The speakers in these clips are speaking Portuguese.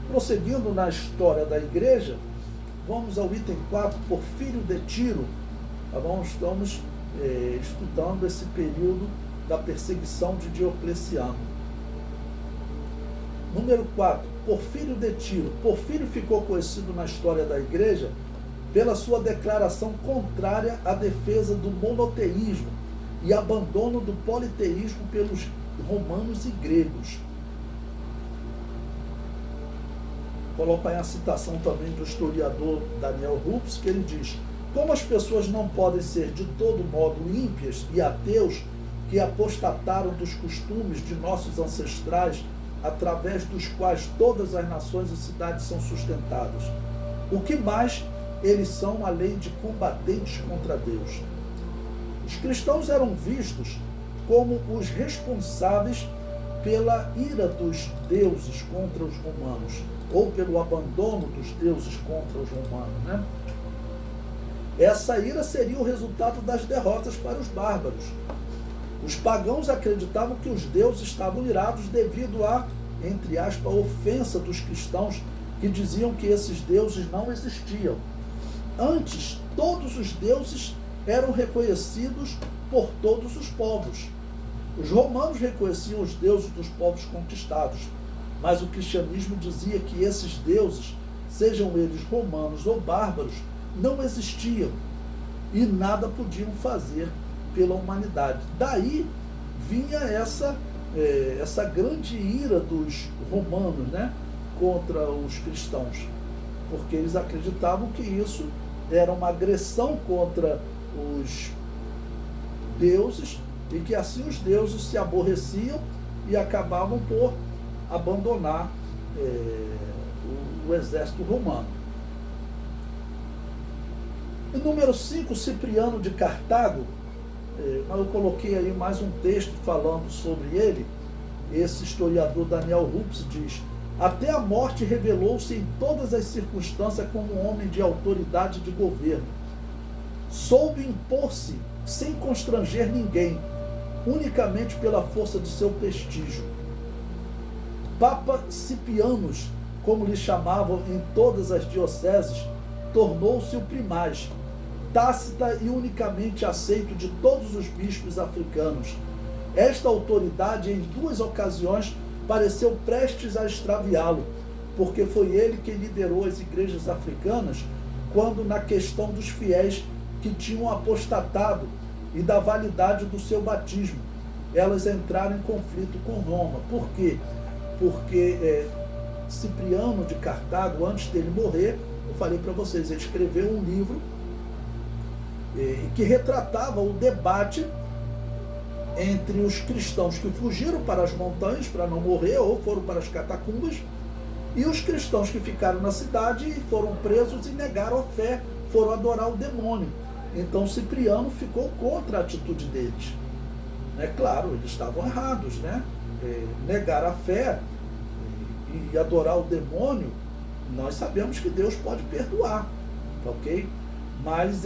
Prosseguindo na história da igreja, vamos ao item 4, Porfírio de Tiro. Tá bom? Estamos estudando esse período da perseguição de Diocleciano. Número 4, Porfírio de Tiro. Porfírio ficou conhecido na história da igreja pela sua declaração contrária à defesa do monoteísmo e abandono do politeísmo pelos romanos e gregos. Coloco aí a citação também do historiador Daniel Rups, que ele diz: como as pessoas não podem ser de todo modo ímpias e ateus, que apostataram dos costumes de nossos ancestrais, através dos quais todas as nações e cidades são sustentadas, o que mais eles são além de combatentes contra Deus? Os cristãos eram vistos como os responsáveis pela ira dos deuses contra os romanos, ou pelo abandono dos deuses contra os romanos, né? Essa ira seria o resultado das derrotas para os bárbaros. Os pagãos acreditavam que os deuses estavam irados devido à, entre aspas, ofensa dos cristãos, que diziam que esses deuses não existiam. Antes, todos os deuses eram reconhecidos por todos os povos. Os romanos reconheciam os deuses dos povos conquistados, mas o cristianismo dizia que esses deuses, sejam eles romanos ou bárbaros, não existiam e nada podiam fazer pela humanidade. Daí vinha essa grande ira dos romanos, né, contra os cristãos, porque eles acreditavam que isso era uma agressão contra os deuses e que assim os deuses se aborreciam e acabavam por abandonar o exército romano. E número 5, Cipriano de Cartago. Eu coloquei aí mais um texto falando sobre ele. Esse historiador Daniel Rups diz: até a morte revelou-se em todas as circunstâncias como um homem de autoridade de governo. Soube impor-se sem constranger ninguém, unicamente pela força de seu prestígio. Papa Cipianos, como lhe chamavam em todas as dioceses, tornou-se o primaz, tácita e unicamente aceito de todos os bispos africanos. Esta autoridade, em 2 ocasiões, pareceu prestes a extraviá-lo, porque foi ele quem liderou as igrejas africanas quando, na questão dos fiéis que tinham apostatado e da validade do seu batismo, elas entraram em conflito com Roma. Por quê? Porque Cipriano de Cartago, antes dele morrer, eu falei para vocês, ele escreveu um livro que retratava o debate entre os cristãos que fugiram para as montanhas para não morrer ou foram para as catacumbas e os cristãos que ficaram na cidade e foram presos e negaram a fé, foram adorar o demônio. Então Cipriano ficou contra a atitude deles. É claro, eles estavam errados, né? Negar a fé e adorar o demônio, nós sabemos que Deus pode perdoar, ok? Mas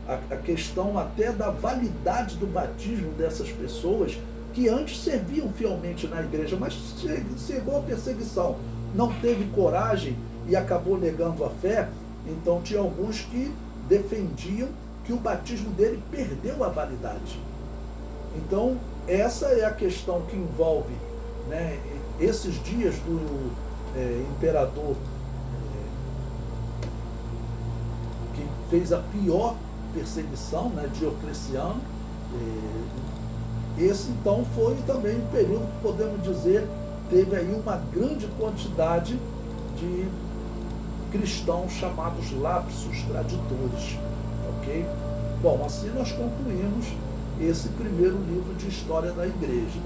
a questão até da validade do batismo dessas pessoas que antes serviam fielmente na igreja, mas chegou a perseguição, não teve coragem e acabou negando a fé, então tinha alguns que defendiam que o batismo dele perdeu a validade. Então, essa é a questão que envolve, né, esses dias do imperador que fez a pior perseguição, né, Diocleciano. Esse, então, foi também um período que podemos dizer teve aí uma grande quantidade de cristãos chamados lapsos, traditores, ok? Bom, assim nós concluímos esse primeiro livro de história da igreja.